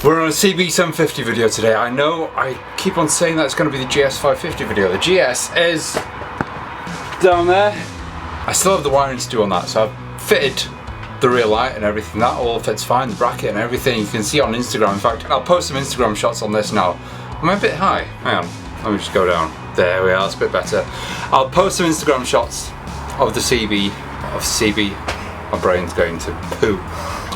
We're on a CB750 video today. I know I keep on saying that it's going to be the GS550 video. The GS is down there. I still have the wiring to do on that, so I've fitted the rear light and everything. That all fits fine, the bracket and everything. You can see on Instagram. In fact, I'll post some Instagram shots on this now. Am I a bit high? Hang on, let me just go down. There we are, that's a bit better. I'll post some Instagram shots of the CB, my brain's going to poo,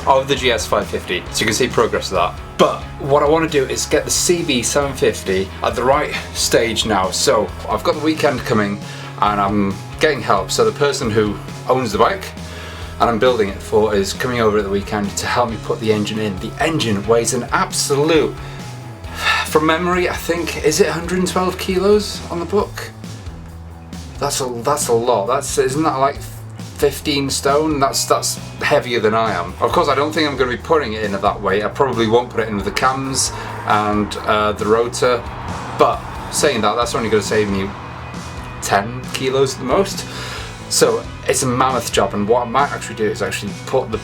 of the GS550, so you can see progress of that. But what I want to do is get the CB750 at the right stage now. So I've got the weekend coming and I'm getting help. So the person who owns the bike and I'm building it for is coming over at the weekend to help me put the engine in. The engine weighs an absolute, from memory, I think, is it 112 kilos on the book? That's a lot. Isn't that like 15 stone? That's heavier than I am. Of course, I don't think I'm going to be putting it in at that weight. I probably won't put it in with the cams and the rotor. But saying that, that's only going to save me 10 kilos at the most. So it's a mammoth job, and what I might actually do is actually put the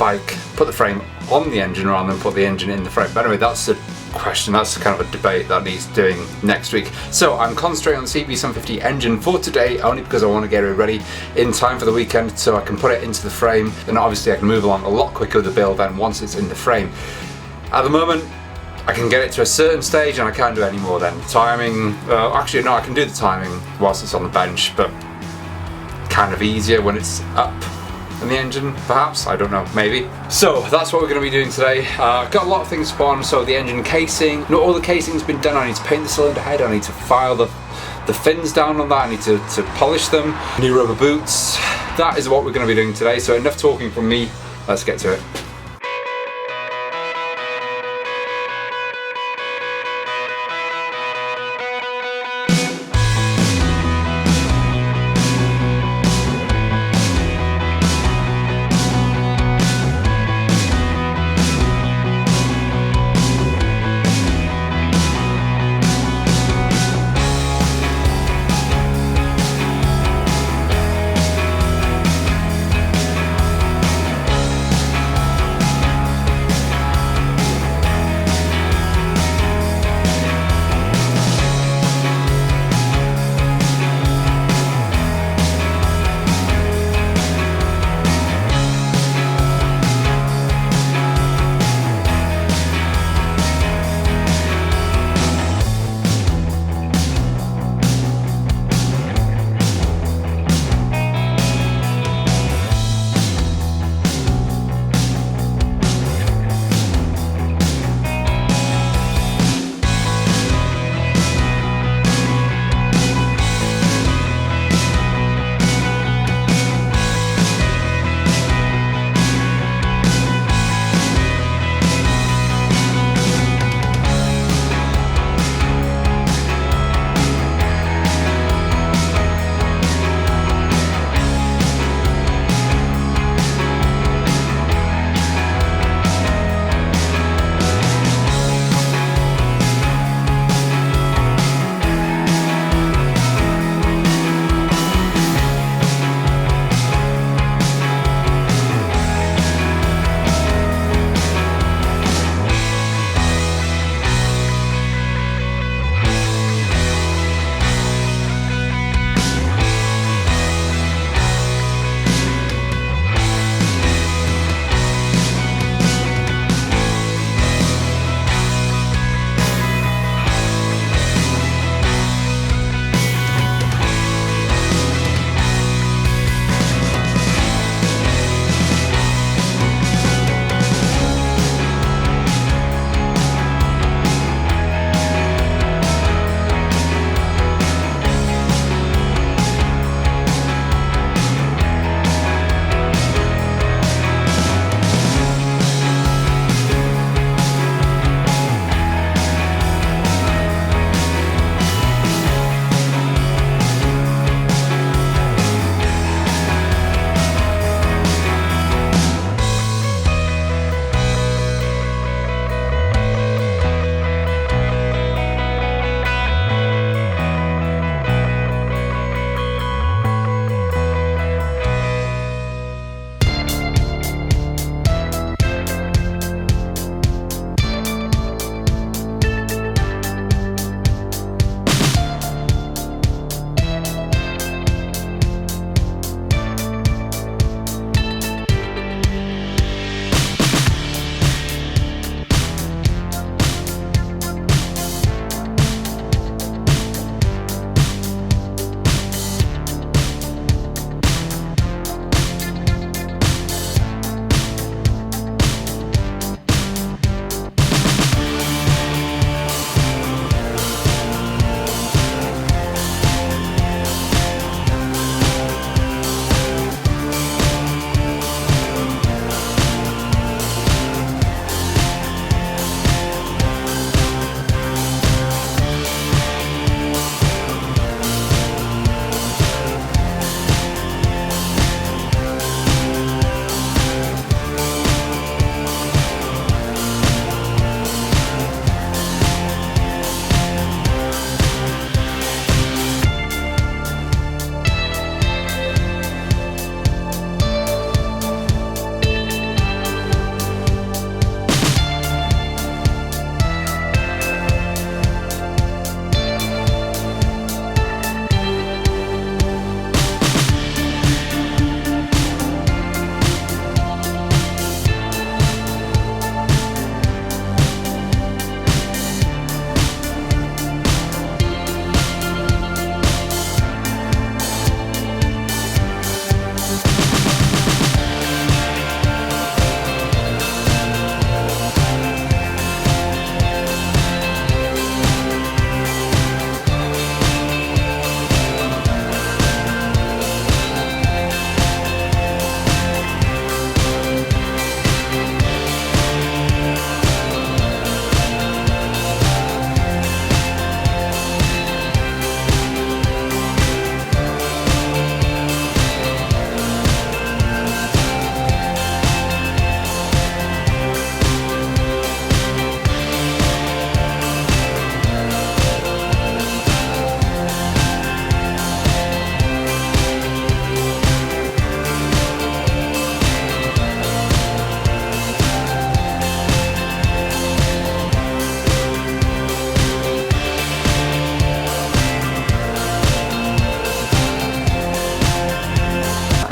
frame on the engine rather than put the engine in the frame. But anyway, that's the question, that's kind of a debate that needs doing next week. So I'm concentrating on the CB750 engine for today, only because I want to get it ready in time for the weekend so I can put it into the frame, and obviously I can move along a lot quicker with the build then once it's in the frame. At the moment, I can get it to a certain stage and I can't do any more then. Timing, actually no, I can do the timing whilst it's on the bench, but kind of easier when it's up in the engine, perhaps, I don't know, maybe. So that's what we're going to be doing today. I've got a lot of things to put on. So the engine casing, not all the casing's been done. I need to paint the cylinder head, I need to file the fins down on that, I need to polish them, new rubber boots. That is what we're going to be doing today. So enough talking from me, let's get to it.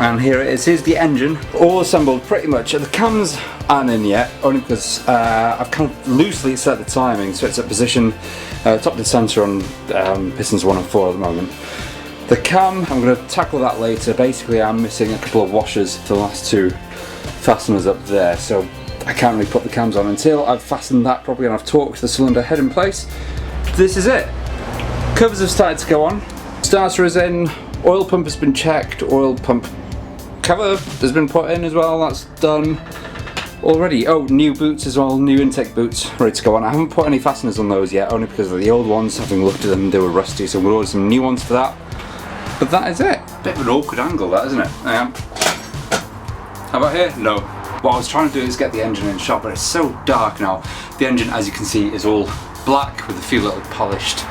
And here it is. Here's the engine, all assembled pretty much. The cams aren't in yet, only because I've kind of loosely set the timing, so it's at position top dead center on pistons 1 and 4 at the moment. The cam, I'm going to tackle that later. Basically, I'm missing a couple of washers for the last 2 fasteners up there, so I can't really put the cams on until I've fastened that properly and I've torqued the cylinder head in place. This is it. Covers have started to go on. Starter is in. Oil pump has been checked. Oil pump cover has been put in as well. That's done already. Oh, new boots as well. New intake boots ready to go on. I haven't put any fasteners on those yet, only because of the old ones. Having looked at them, they were rusty, so we'll order some new ones for that. But that is it. Bit of an awkward angle, that, isn't it? I am. How about here? No. What I was trying to do is get the engine in shot, but it's so dark now. The engine, as you can see, is all black with a few little polished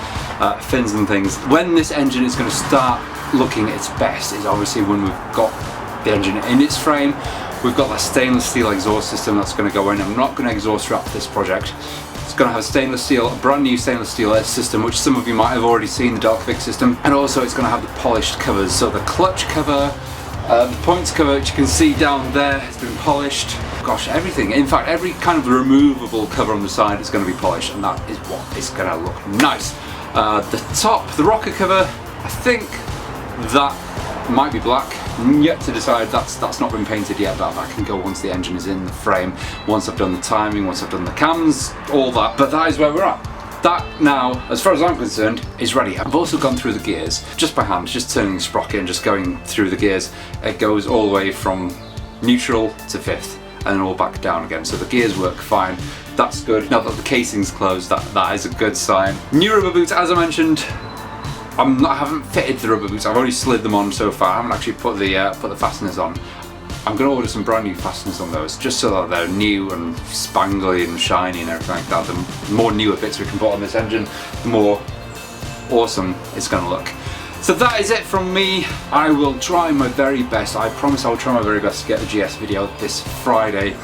fins and things. When this engine is going to start looking its best is obviously when we've got the engine in its frame. We've got that stainless steel exhaust system that's going to go in. I'm not going to exhaust wrap this project. It's going to have stainless steel, a brand new stainless steel system, which some of you might have already seen, the Dark-Fix system. And also it's going to have the polished covers, so the clutch cover, the points cover, which you can see down there, has been polished. Gosh, everything. In fact, every kind of removable cover on the side is going to be polished, and that is what is going to look nice. The top, the rocker cover, I think that might be black. Yet to decide. That's not been painted yet, but that can go once the engine is in the frame, once I've done the timing, once I've done the cams, all that. But that is where we're at. That now, as far as I'm concerned, is ready. I've also gone through the gears just by hand, just turning the sprocket and just going through the gears. It goes all the way from neutral to 5th and then all back down again, so the gears work fine. That's good. Now that the casing's closed, that is a good sign. New rubber boots, as I mentioned. I haven't fitted the rubber boots. I've only slid them on so far. I haven't actually put the fasteners on. I'm going to order some brand new fasteners on those, just so that they're new and spangly and shiny and everything like that. The more newer bits we can put on this engine, the more awesome it's going to look. So that is it from me. I will try my very best. I promise I will try my very best to get the GS video this Friday.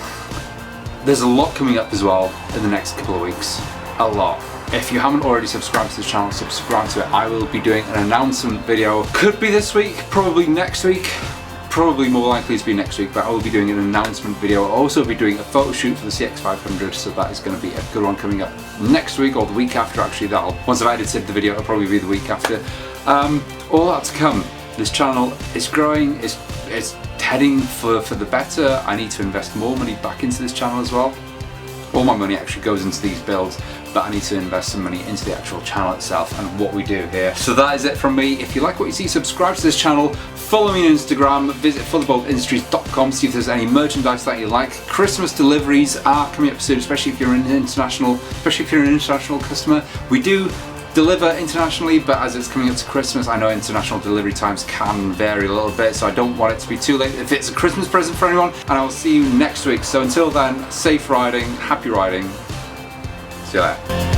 There's a lot coming up as well in the next couple of weeks. A lot. If you haven't already subscribed to the channel, subscribe to it. I will be doing an announcement video. Could be this week, probably next week. Probably more likely to be next week, but I will be doing an announcement video. I'll also be doing a photo shoot for the CX500, so that is going to be a good one coming up next week, or the week after actually. Once I've edited the video, it'll probably be the week after. All that to come. This channel is growing, it's heading for the better. I need to invest more money back into this channel as well. All my money actually goes into these builds, but I need to invest some money into the actual channel itself and what we do here. So that is it from me. If you like what you see, subscribe to this channel, follow me on Instagram, visit fullyboltindustries.com, see if there's any merchandise that you like. Christmas deliveries are coming up soon, especially if you're an international customer. We do deliver internationally, but as it's coming up to Christmas, I know international delivery times can vary a little bit, so I don't want it to be too late if it's a Christmas present for anyone, and I will see you next week. So until then, safe riding, happy riding, see you later.